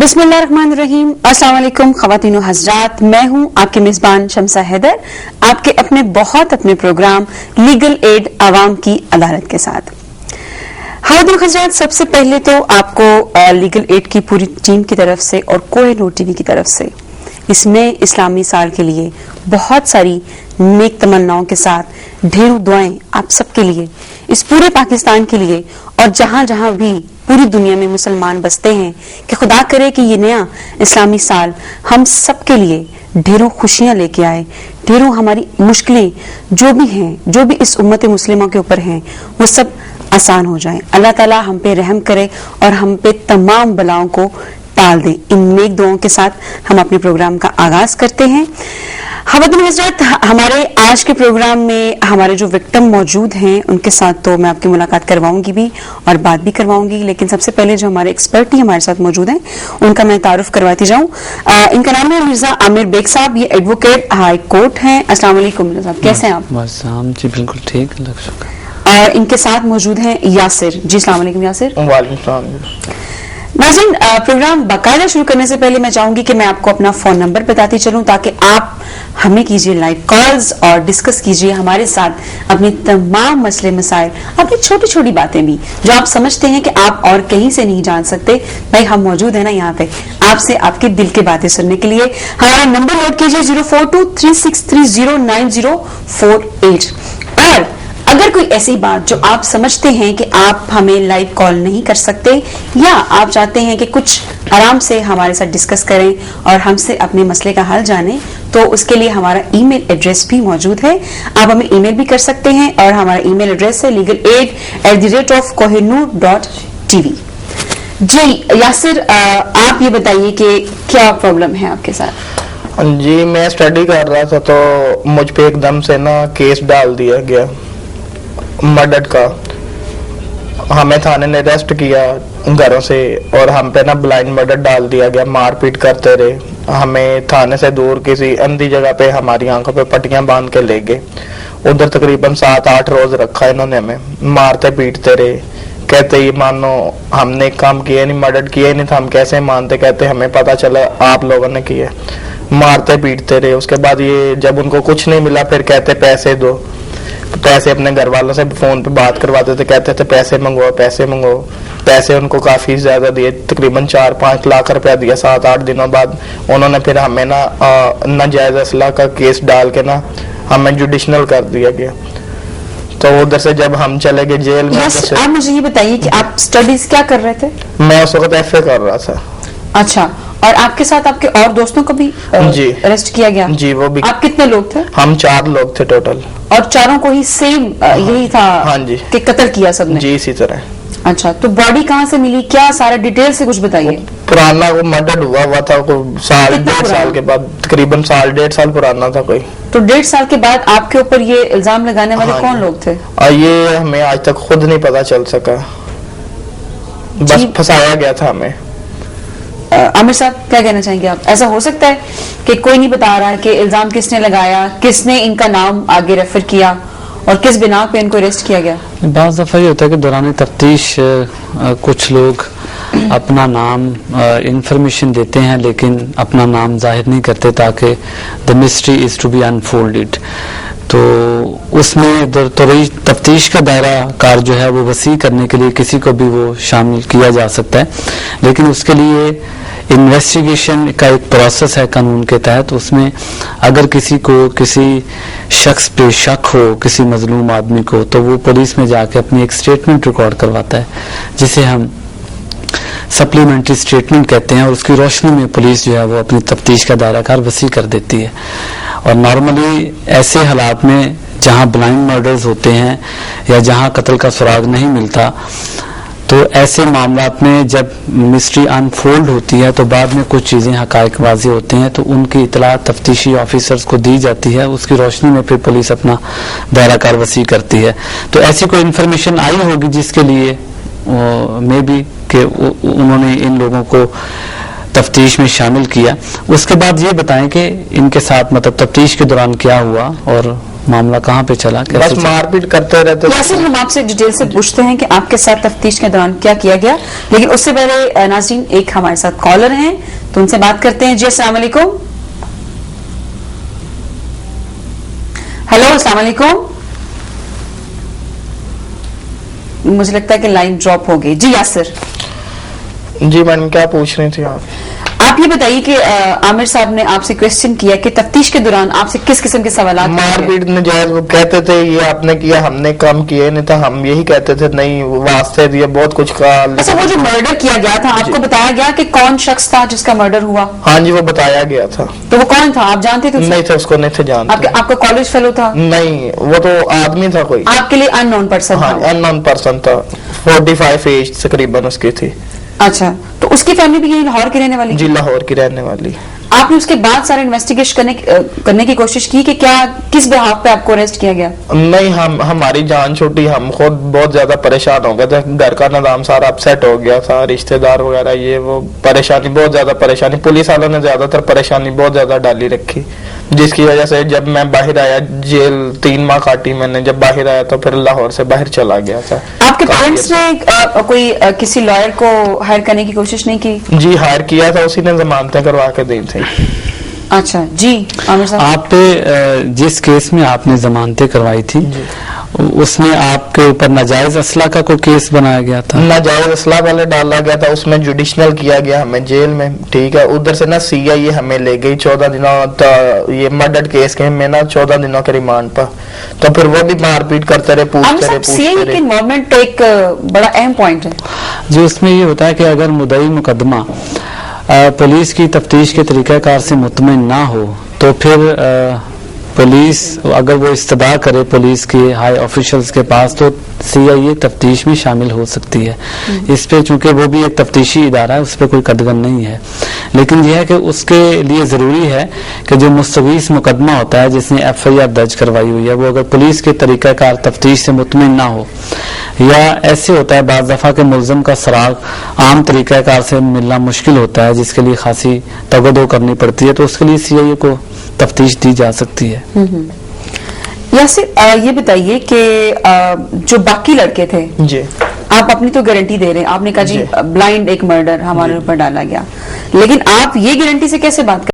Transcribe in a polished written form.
बिस्मिल्लाहिर्रहमानिर्रहीम। अस्सलाम वालेकुम ख़वातीन व हज़रात, मैं हूं आपकी मेज़बान शम्सा हैदर, आपके अपने प्रोग्राम लीगल एड आवाम की अदालत के साथ। ख़वातीन व हज़रात, सबसे पहले तो आपको लीगल एड की पूरी टीम की तरफ से और कोहिनूर टीवी की तरफ से इस नए इस्लामी साल के लिए बहुत सारी नेक तमन्नाओं के साथ ढेरों दुआएं आप सबके लिए, इस पूरे पाकिस्तान के लिए और जहां जहां भी पूरी दुनिया में मुसलमान बसते हैं कि खुदा करे कि ये नया इस्लामी साल हम सब के लिए ढेरों खुशियां लेके आए, ढेरों हमारी मुश्किलें जो भी हैं, जो भी इस उम्मत मुस्लिमा के ऊपर हैं, वो सब आसान हो जाएं। अल्लाह ताला हम पे रहम करे और हम पे तमाम बलाओं को टाल दे। इन नेक दुआओं के साथ हम अपने प्रोग्राम का आगाज करते हैं। ख़वातीन हज़रात, हमारे आज के प्रोग्राम में हमारे जो विक्टिम मौजूद हैं उनके साथ तो मैं आपकी मुलाकात करवाऊंगी भी और बात भी करवाऊंगी, लेकिन सबसे पहले जो हमारे एक्सपर्ट ही हमारे साथ मौजूद हैं उनका मैं तारुफ करवाती जाऊं। इनका नाम है मिर्जा आमिर बेग साहब, ये एडवोकेट हाई कोर्ट हैं। अस्सलाम वालेकुम मिर्जा साहब, कैसे हैं आप? जी बिल्कुल ठीक, और इनके साथ मौजूद हैं यासिर जी। अस्सलाम वालेकुम यासिर। नाज़रीन, प्रोग्राम बाकायदा शुरू करने से पहले मैं चाहूंगी कि मैं आपको अपना फोन नंबर बताती चलूं ताकि आप हमें कीजिए लाइव कॉल्स और डिस्कस कीजिए हमारे साथ अपने तमाम मसले मसाइल, अपनी छोटी छोटी बातें भी जो आप समझते हैं कि आप और कहीं से नहीं जान सकते। भाई हम मौजूद है ना यहाँ पे आपसे आपके दिल की बातें सुनने के लिए। हमारा नंबर नोट कीजिए 0423630948। और अगर कोई ऐसी बात जो आप समझते हैं कि आप हमें लाइव कॉल नहीं कर सकते या आप चाहते हैं कि कुछ आराम से हमारे साथ डिस्कस करें और हमसे अपने मसले का हल जानें, तो उसके लिए हमारा ईमेल एड्रेस भी मौजूद है। आप हमें ईमेल भी कर सकते हैं और हमारा ईमेल एड्रेस है legalaid@kohinoor.tv। जी यासिर, आप ये बताइए कि क्या प्रॉब्लम है आपके साथ? जी, मैं स्टडी कर रहा था तो मुझ पे एकदम से ना केस डाल दिया गया मर्डर का। हमें थाने ने अरेस्ट किया घरों से और हम पे ना ब्लाइंड मर्डर डाल दिया गया, मारपीट करते रहे। हमें थाने से दूर किसी अंधी जगह पे हमारी आंखों पे पट्टियां बांध के ले गए। उधर तकरीबन 7-8 रोज रखा इन्होंने, हमें मारते पीटते रहे। कहते ही मानो हमने काम किया नहीं, मर्डर किया नहीं था, हम कैसे मानते। कहते हमें पता चला आप लोगों ने किया। मारते पीटते रहे। उसके बाद ये जब उनको कुछ नहीं मिला फिर कहते पैसे दो। पैसे अपने घर वालों से फोन पे बात करवाते थे, कहते थे पैसे मंगवाओ पैसे मंगवाओ। पैसे उनको काफी ज्यादा दिए, तकरीबन 4-5 लाख रुपया दिया। 7-8 दिनों बाद उन्होंने फिर हमें ना नाजायज असला का केस डाल के ना हमें जुडिशनल कर दिया गया। तो उधर से जब हम चले गए जेल में। आप मुझे ये बताइए कि आप स्टडीज क्या कर रहे थे? मैं उस वक्त FA कर रहा था। अच्छा, और आपके साथ आपके और दोस्तों को भी जी अरेस्ट किया गया? जी, वो भी। आप कितने लोग थे? हम 4 लोग थे टोटल। और चारों को ही सेम यही था? हाँ जी, कि कत्ल किया सबने? जी इसी तरह। अच्छा, तो बॉडी कहाँ से मिली, क्या सारा डिटेल से कुछ बताइए। पुराना वो मर्डर हुआ था साल 1.5 साल के बाद, तकरीबन 1.5 साल पुराना था कोई। तो 1.5 साल के बाद आपके ऊपर ये इल्जाम लगाने वाले कौन लोग थे? ये हमें आज तक खुद नहीं पता चल सका, बस फंसाया गया था हमें। आमिर साहब, क्या कहना चाहेंगे आप? ऐसा हो सकता है कि कोई नहीं बता रहा कि इल्जाम किसने लगाया, किसने इनका नाम आगे रेफर किया और किस बिना पे इनको अरेस्ट किया गया? बाज़ दफ़ा ये होता है कि दौरान तफ्तीश कुछ लोग अपना नाम इंफॉर्मेशन देते हैं लेकिन अपना नाम जाहिर नहीं करते ताकि the mystery is to be unfolded. तो उसमें तफ्तीश का दायरा कार जो है वो वसी करने के लिए किसी को भी वो शामिल किया जा सकता है, लेकिन उसके लिए इन्वेस्टिगेशन का एक प्रोसेस है कानून के तहत। उसमें अगर किसी को किसी शख्स पे शक हो, किसी मजलूम आदमी को, तो वो पुलिस में जाके अपनी एक स्टेटमेंट रिकॉर्ड करवाता है जिसे हम सप्लीमेंट्री स्टेटमेंट कहते हैं, और उसकी रोशनी में पुलिस जो है वो अपनी तफ्तीश का दायरा कार वसी कर देती है। और नॉर्मली ऐसे हालात में जहां ब्लाइंड मर्डर्स होते हैं या जहां कत्ल का सुराग नहीं मिलता, तो ऐसे मामलात में जब मिस्ट्री अनफोल्ड होती है तो बाद में कुछ चीज़ें हकायक वाज़ी होते हैं, तो उनकी इतला तफ्तीशी ऑफिसर्स को दी जाती है। उसकी रोशनी में फिर पुलिस अपना दायरा कार वसी करती है। तो ऐसी कोई इन्फॉर्मेशन आई होगी जिसके लिए मे बी कि उन्होंने इन लोगों को तफ्तीश में शामिल किया। उसके बाद ये बताएं कि इनके साथ मतलब तफ्तीश के दौरान क्या हुआ और मामला कहाँ पे चला, कैसे बस मारपीट करते रहते। यासिर, हम आपसे डिटेल से पूछते हैं कि आपके साथ तफ्तीश के दौरान क्या किया गया, लेकिन उससे पहले नाज़रीन एक हमारे साथ कॉलर हैं तो उनसे बात करते हैं। जी अस्सलाम वालेकुम। हेलो, अस्सलाम वालेकुम। मुझे लगता है कि लाइन ड्रॉप हो गई। जी यासिर। जी मैडम, क्या पूछ रही थी आप ये बताइए कि आमिर साहब ने आपसे क्वेश्चन किया कि तफ्तीश के दौरान आपसे किस किस्म के सवाल मारपीट नजायज, वो कहते थे ये आपने किया, हमने कम किए नहीं था, हम यही कहते थे नहीं वास्ते दिए, बहुत कुछ कहा। अच्छा, वो जो मर्डर किया गया था आपको बताया गया कि कौन शख्स था जिसका मर्डर हुआ? हाँ जी, वो बताया गया था। तो वो कौन था, आप जानते थे? नहीं थे, उसको नहीं थे जानते। आपका कॉलेज फेलो था? नहीं, वो तो आदमी था कोई, आपके लिए अननोन पर्सन? हाँ, अननोन पर्सन था। 45 एज तकरीबन उसकी थी। अच्छा, तो उसकी फैमिली भी यही लाहौर की रहने वाली? जी, लाहौर की रहने वाली। आपने उसके बाद सारे इन्वेस्टिगेशन करने की कोशिश की कि क्या किस बिहाफ पे आपको अरेस्ट किया गया? नहीं, हमारी जान छूटी, हम खुद बहुत ज्यादा परेशान हो गए थे, घर का निजाम सारा अपसेट हो गया था, रिश्तेदार वगैरह ये वो परेशानी, बहुत ज्यादा परेशानी, पुलिस वालों ने ज्यादातर परेशानी बहुत ज्यादा डाली रखी, जिसकी वजह से जब मैं बाहर आया, जेल 3 माह काटी मैंने, जब बाहर आया तो फिर लाहौर से बाहर चला गया था। आपके पेरेंट्स ने कोई किसी लॉयर को हायर करने की कोशिश नहीं की? जी, हायर किया था, उसी ने जमानतें करवा के दी थी। अच्छा जी, आमिर साहब, आप पे जिस केस में आपने जमानतें करवाई थी उसमें आपके ऊपर नाजायज असला का कोई केस बनाया गया था? नाजायज असला वाले डाला गया था, उसमें जुडिशनल किया गया हमें जेल में, ठीक है। उधर से ना CIA हमें ले गई 14 दिनों, ये मर्डर केस के में ना 14 दिनों के रिमांड पर, तो फिर वो भी मारपीट करते रहे, पूछते रहे। CIA की इन्वॉल्वमेंट एक बड़ा अहम पॉइंट है जो उसमें ये होता है कि अगर मुद्दई मुकदमा पुलिस की तफ्तीश के तरीक़ाकार से मुतमिन ना हो तो फिर पुलिस अगर वो इस्तदा करे पुलिस के हाई ऑफिशियल्स के पास तो CIA तफ्तीश में शामिल हो सकती है। इस पे चूंकि वो भी एक तफ्तीशी इदारा है, उस पर कोई कदगन नहीं है, लेकिन यह है कि उसके लिए ज़रूरी है कि जो मुस्तवीस मुकदमा होता है जिसने FIR दर्ज करवाई हुई है, वो अगर पुलिस के तरीक़ाकार तफ्तीश से मुतमिन ना हो, या ऐसे होता है बाज़ दफ़ा के मुल्ज़म का सराग आम तरीक़ाकार से मिलना मुश्किल होता है जिसके लिए खासी तगदो करनी पड़ती है, तो उसके लिए CIA को तफ्तीश दी जा सकती है। यासिर, ये बताइए कि जो बाकी लड़के थे, जी, आप अपनी तो गारंटी दे रहे हैं, आपने कहा जी ब्लाइंड एक मर्डर हमारे ऊपर डाला गया, लेकिन आप ये गारंटी से कैसे बात